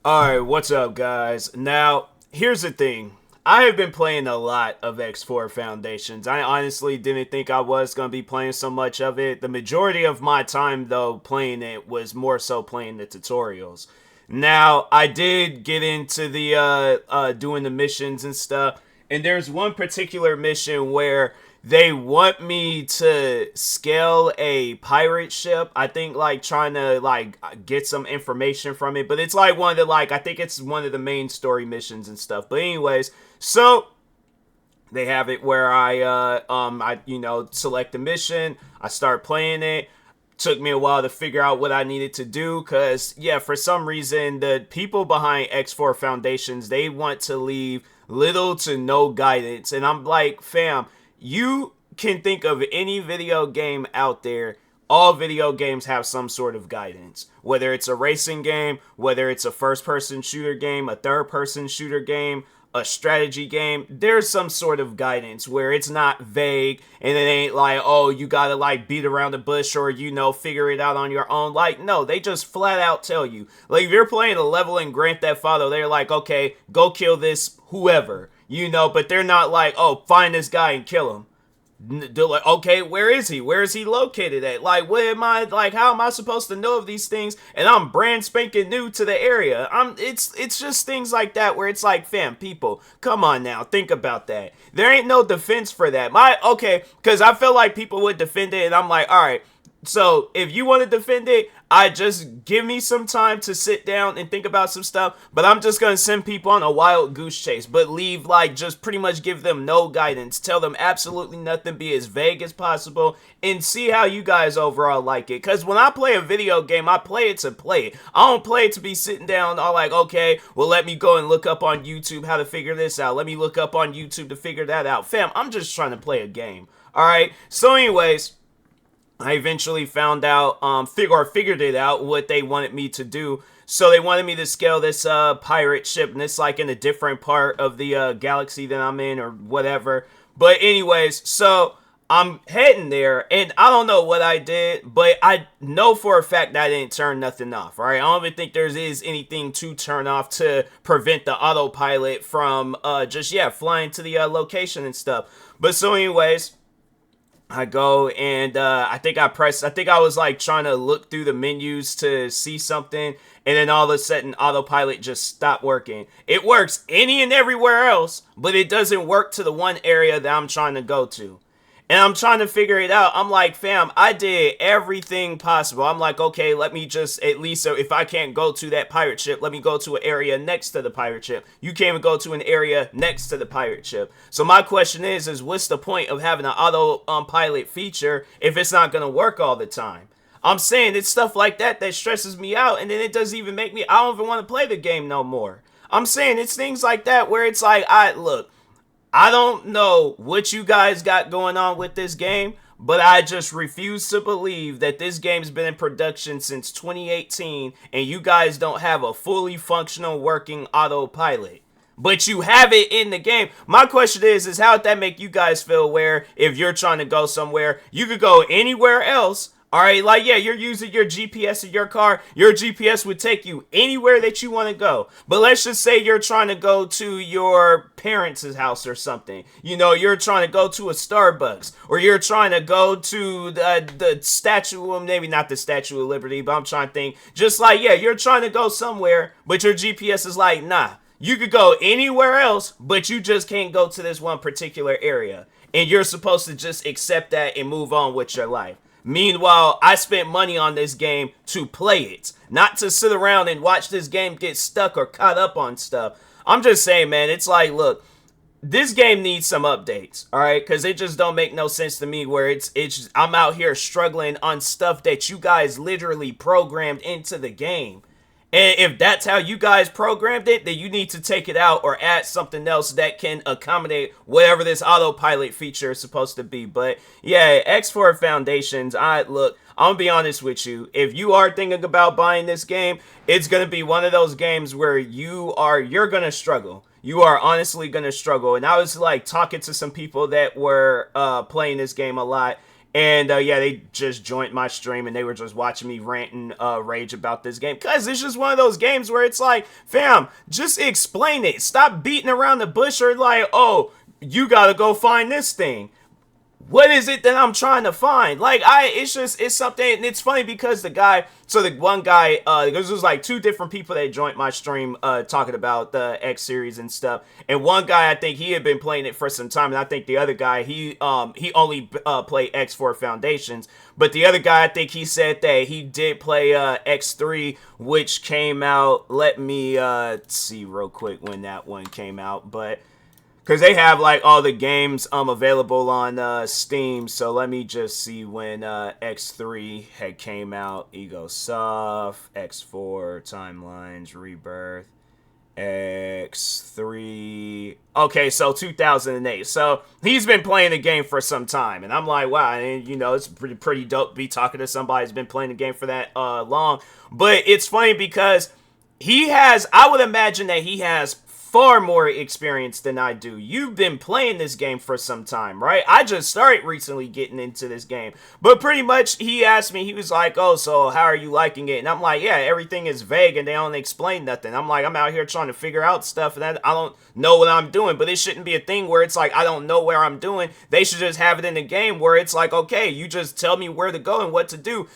Alright, what's up, guys? Now, here's the thing. I have been playing a lot of X4 Foundations. I honestly didn't think I was going to be playing so much of it. The majority of my time, though, playing it was more so playing the tutorials. Now, I did get into the doing the missions and stuff, and there's one particular mission where they want me to scale a pirate ship. I think like trying to like get some information from it, but it's like one of the like I think it's one of the main story missions and stuff. But anyways, so they have it where I select the mission, I start playing it. Took me a while to figure out what I needed to do because, yeah, for some reason, the people behind X4 Foundations, they want to leave little to no guidance. And I'm like, fam, you can think of any video game out there. All video games have some sort of guidance. Whether it's a racing game, whether it's a first-person shooter game, a third-person shooter game, a strategy game, there's some sort of guidance where it's not vague and it ain't like, oh, you gotta like beat around the bush or, figure it out on your own. Like, no, they just flat out tell you. Like, if you're playing a level in Grand Theft Auto, they're like, okay, go kill this whoever, but they're not like, oh, find this guy and kill him. They're like, okay, where is he? Where is he located at? Like, what am I, like, how am I supposed to know of these things? And I'm brand spanking new to the area. It's just things like that where it's like, fam, people, come on now, think about that. There ain't no defense for that. Because I feel like people would defend it, and I'm like, all right, so if you want to defend it, I just give me some time to sit down and think about some stuff, but I'm just going to send people on a wild goose chase, but leave, like, just pretty much give them no guidance, tell them absolutely nothing, be as vague as possible, and see how you guys overall like it. Because when I play a video game, I play it to play it. I don't play it to be sitting down all like, okay, well, let me go and look up on YouTube how to figure this out. Let me look up on YouTube to figure that out. Fam, I'm just trying to play a game. All right, so anyways, I eventually found out, figured it out what they wanted me to do. So they wanted me to scale this pirate ship, and it's like in a different part of the galaxy that I'm in or whatever. But anyways, so I'm heading there, and I don't know what I did, but I know for a fact that I didn't turn nothing off, alright? I don't even think there is anything to turn off to prevent the autopilot from flying to the location and stuff. But so anyways, I go and I think I was like trying to look through the menus to see something, and then all of a sudden autopilot just stopped working. It works any and everywhere else, but it doesn't work to the one area that I'm trying to go to. And I'm trying to figure it out. I'm like, fam, I did everything possible. I'm like, okay, let me just at least, so if I can't go to that pirate ship, let me go to an area next to the pirate ship. You can't even go to an area next to the pirate ship. So my question is what's the point of having an autopilot feature if it's not going to work all the time? I'm saying it's stuff like that that stresses me out, and then it doesn't even make me, I don't even want to play the game no more. I'm saying it's things like that where it's like, look, I don't know what you guys got going on with this game, but I just refuse to believe that this game's been in production since 2018 and you guys don't have a fully functional working autopilot. But you have it in the game. My question is how would that make you guys feel where if you're trying to go somewhere, you could go anywhere else. Alright, like, yeah, you're using your GPS in your car. Your GPS would take you anywhere that you want to go. But let's just say you're trying to go to your parents' house or something. You're trying to go to a Starbucks. Or you're trying to go to the statue, well, maybe not the Statue of Liberty, but I'm trying to think. Just like, yeah, you're trying to go somewhere, but your GPS is like, nah. You could go anywhere else, but you just can't go to this one particular area. And you're supposed to just accept that and move on with your life. Meanwhile, I spent money on this game to play it, not to sit around and watch this game get stuck or caught up on stuff. I'm just saying, man, it's like, look, this game needs some updates, all right? Because it just don't make no sense to me where I'm out here struggling on stuff that you guys literally programmed into the game. And if that's how you guys programmed it, then you need to take it out or add something else that can accommodate whatever this autopilot feature is supposed to be. But yeah, X4 Foundations, I'm gonna be honest with you. If you are thinking about buying this game, it's gonna be one of those games where you're gonna struggle. You are honestly gonna struggle. And I was like talking to some people that were playing this game a lot. And yeah, they just joined my stream and they were just watching me rant and rage about this game. Because it's just one of those games where it's like, fam, just explain it. Stop beating around the bush or like, oh, you gotta go find this thing. What is it that I'm trying to find? Like, it's something, and it's funny because the one guy, there was like two different people that joined my stream, talking about the X series and stuff, and one guy, I think he had been playing it for some time, and I think the other guy, he only, played X4 Foundations, but the other guy, I think he said that he did play, X3, which came out, let me, see real quick when that one came out, but because they have like all the games available on Steam, so let me just see when X3 had came out. Ego Soft, X4, Timelines, Rebirth, X3. Okay, so 2008. So he's been playing the game for some time, and I'm like, wow, and you know, it's pretty dope to be talking to somebody who's been playing the game for that long. But it's funny because I would imagine that he has far more experience than I do. You've been playing this game for some time, right? I just started recently getting into this game. But pretty much, he asked me, he was like, oh, so how are you liking it? And I'm like, yeah, everything is vague and they don't explain nothing. I'm like, I'm out here trying to figure out stuff and I don't know what I'm doing. But it shouldn't be a thing where it's like, I don't know where I'm doing. They should just have it in the game where it's like, okay, you just tell me where to go and what to do.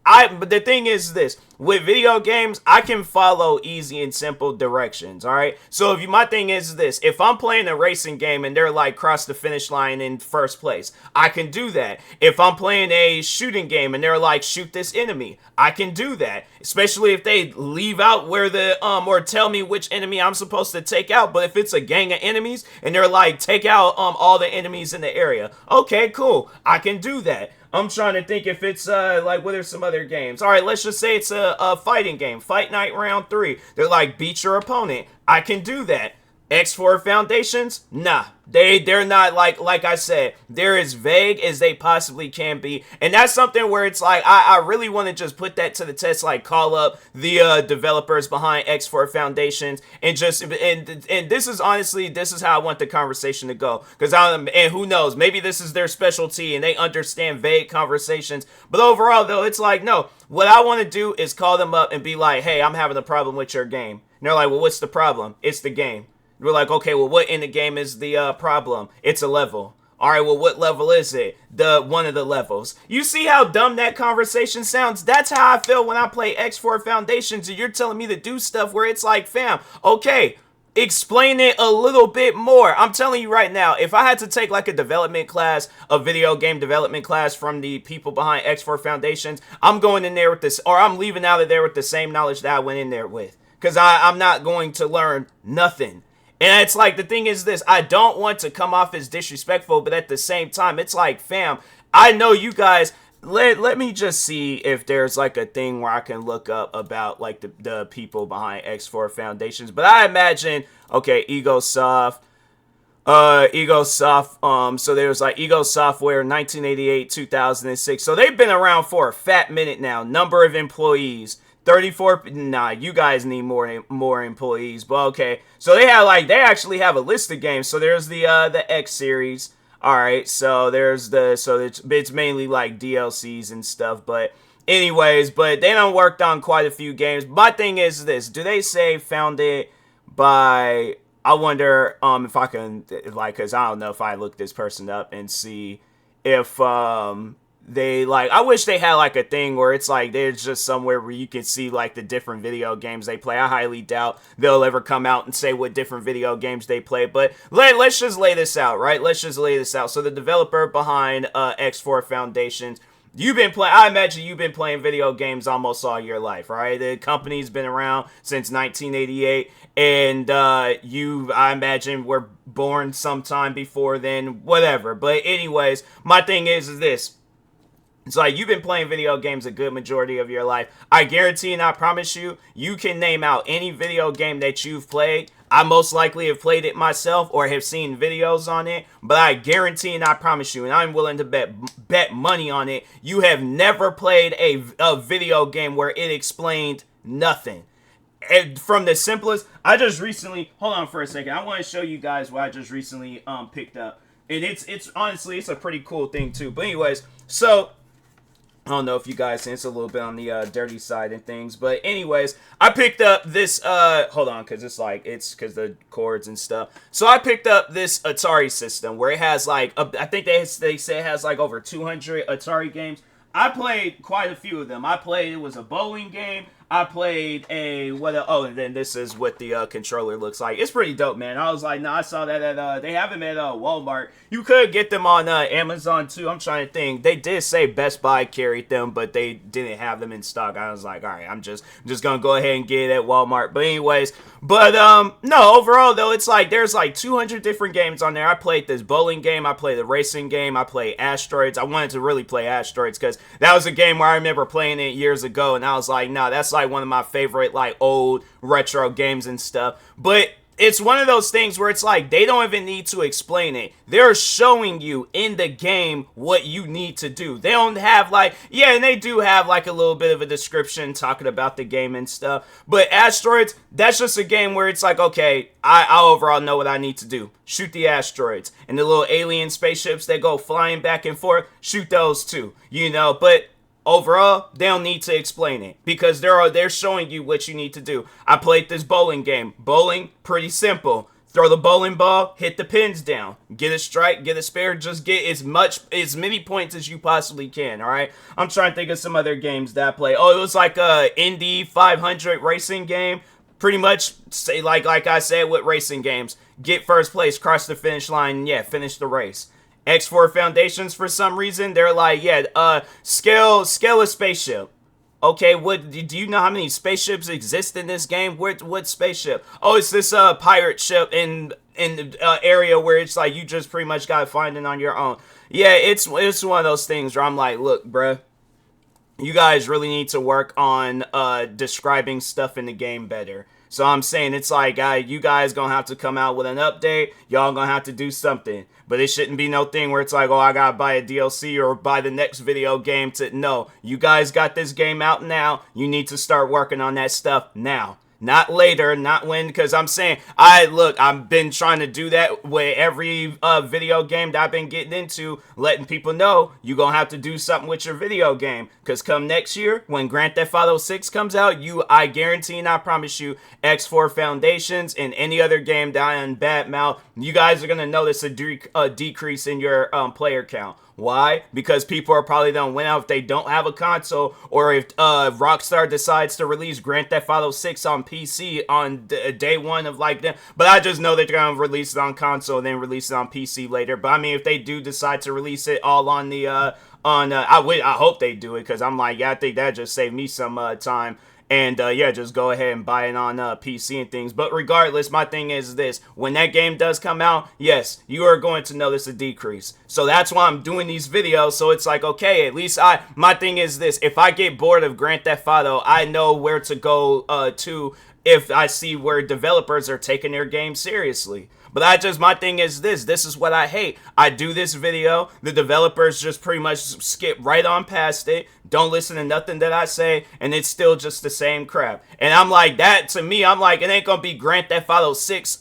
But the thing is this, with video games, I can follow easy and simple directions, alright? So my thing is this, if I'm playing a racing game and they're like cross the finish line in first place, I can do that. If I'm playing a shooting game and they're like shoot this enemy, I can do that. Especially if they leave out where or tell me which enemy I'm supposed to take out. But if it's a gang of enemies and they're like take out all the enemies in the area, okay, cool, I can do that. I'm trying to think if it's, like, what are some other games? All right, let's just say it's a fighting game. Fight Night Round 3. They're like, beat your opponent. I can do that. X4 Foundations? Nah. They're not, like I said, they're as vague as they possibly can be. And that's something where it's like, I really want to just put that to the test, like call up the developers behind X4 Foundations and just, and this is honestly, this is how I want the conversation to go. Because and who knows, maybe this is their specialty and they understand vague conversations. But overall though, it's like, no, what I want to do is call them up and be like, hey, I'm having a problem with your game. And they're like, well, what's the problem? It's the game. We're like, okay, well, what in the game is the problem? It's a level. All right, well, what level is it? One of the levels. You see how dumb that conversation sounds? That's how I feel when I play X4 Foundations and you're telling me to do stuff where it's like, fam, okay, explain it a little bit more. I'm telling you right now, if I had to take like a development class, a video game development class from the people behind X4 Foundations, I'm going in there with this, or I'm leaving out of there with the same knowledge that I went in there with. Because I'm not going to learn nothing. And it's like, the thing is this, I don't want to come off as disrespectful, but at the same time, it's like, fam, I know you guys, let me just see if there's like a thing where I can look up about like the people behind X4 Foundations. But I imagine, okay, Ego Soft, so there's like Ego Software, 1988, 2006. So they've been around for a fat minute now. Number of employees, 34. Nah, you guys need more employees. But okay, so they actually have a list of games. So there's the X series. All right, so it's mainly like DLCs and stuff. But anyways, but they done worked on quite a few games. My thing is this: do they say founded by? I wonder if I can because I don't know if I look this person up and see if they I wish they had like a thing where it's like there's just somewhere where you can see like the different video games they play. I highly doubt they'll ever come out and say what different video games they play, but let's just lay this out, right? Let's just lay this out. So the developer behind X4 Foundations, I imagine you've been playing video games almost all your life, right? The company's been around since 1988, and I imagine were born sometime before then, whatever. But anyways, my thing is this. It's like you've been playing video games a good majority of your life. I guarantee and I promise you, you can name out any video game that you've played. I most likely have played it myself or have seen videos on it, but I guarantee and I promise you, and I'm willing to bet money on it, you have never played a video game where it explained nothing. And from the simplest, hold on for a second. I want to show you guys what I just recently picked up. And it's honestly, it's a pretty cool thing too. But anyways, so I don't know if you guys think it's a little bit on the dirty side and things, but anyways, I picked up this hold on, because it's because the chords and stuff. So I picked up this Atari system where it has like I think they say it has like over 200 Atari games. I played quite a few of them. It was a bowling game. I played and then this is what the controller looks like. It's pretty dope, man. I was like, I saw that at, they have them at Walmart. You could get them on Amazon too. I'm trying to think. They did say Best Buy carried them, but they didn't have them in stock. I was like, all right, I'm just gonna go ahead and get it at Walmart. But anyways, no, overall though, it's like there's like 200 different games on there. I played this bowling game. I played the racing game. I played Asteroids. I wanted to really play Asteroids because that was a game where I remember playing it years ago, and I was like, nah, that's like one of my favorite like old retro games and stuff. But it's one of those things where it's like they don't even need to explain it. They're showing you in the game what you need to do. They don't have like, yeah, and they do have like a little bit of a description talking about the game and stuff. But Asteroids, that's just a game where it's like, okay, I overall know what I need to do. Shoot the asteroids. And the little alien spaceships that go flying back and forth, shoot those too. You know, but overall, they don't need to explain it because they're showing you what you need to do. I played this bowling game. Bowling, pretty simple. Throw the bowling ball, hit the pins down. Get a strike, get a spare, just get as many points as you possibly can, alright? I'm trying to think of some other games that I play. Oh, it was like a Indy 500 racing game. Pretty much, say like I said with racing games. Get first place, cross the finish line, yeah, finish the race. X4 Foundations, for some reason, they're like, yeah, scale a spaceship. Okay, do you know how many spaceships exist in this game? What spaceship? Oh, it's this pirate ship in the area where it's like you just pretty much gotta find it on your own. Yeah, it's one of those things where I'm like, look, bruh, you guys really need to work on describing stuff in the game better. So I'm saying it's like, you guys gonna have to come out with an update. Y'all gonna have to do something. But it shouldn't be no thing where it's like, oh, I gotta buy a DLC or buy the next video game to... No, you guys got this game out now. You need to start working on that stuff now. Not later, not when, because I'm saying, I've been trying to do that with every video game that I've been getting into, letting people know you gonna have to do something with your video game, because come next year, when Grand Theft Auto 6 comes out, I guarantee and I promise you, X4 Foundations and any other game that I badmouth, you guys are gonna notice a decrease in your player count. Why? Because people are probably gonna win out if they don't have a console, or if Rockstar decides to release Grand Theft Auto 6 on PC on day one of like them. But I just know that they're gonna release it on console and then release it on PC later. But I mean, if they do decide to release it all on the I hope they do it, because I'm like, yeah, I think that just saved me some time. And yeah, just go ahead and buy it on PC and things. But regardless, my thing is this. When that game does come out, yes, you are going to notice a decrease. So that's why I'm doing these videos. So it's like, okay, at least my thing is this. If I get bored of Grand Theft Auto, I know where to go to if I see where developers are taking their game seriously. But my thing is this is what I hate. I do this video, the developers just pretty much skip right on past it, don't listen to nothing that I say, and it's still just the same crap. And I'm like, that to me, I'm like, it ain't gonna be Grand Theft Auto 6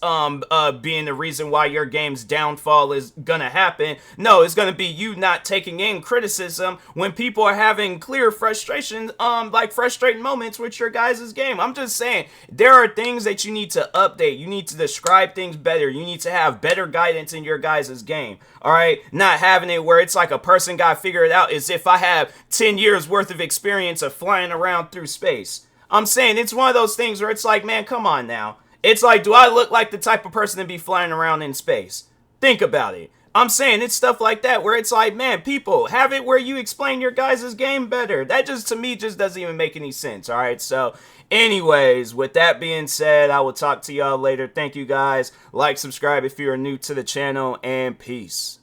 being the reason why your game's downfall is gonna happen. No, it's gonna be you not taking in criticism when people are having clear frustration, like frustrating moments with your guys' game. I'm just saying, there are things that you need to update. You need to describe things better. You need to have better guidance in your guys' game. Alright? Not having it where it's like a person got to figure it out as if I have 10 years worth of experience of flying around through space. I'm saying it's one of those things where it's like, man, come on now. It's like, do I look like the type of person to be flying around in space? Think about it. I'm saying it's stuff like that where it's like, man, people, have it where you explain your guys' game better. That just, to me, just doesn't even make any sense, alright? So, anyways, with that being said, I will talk to y'all later. Thank you guys. Like, subscribe if you're new to the channel, and peace.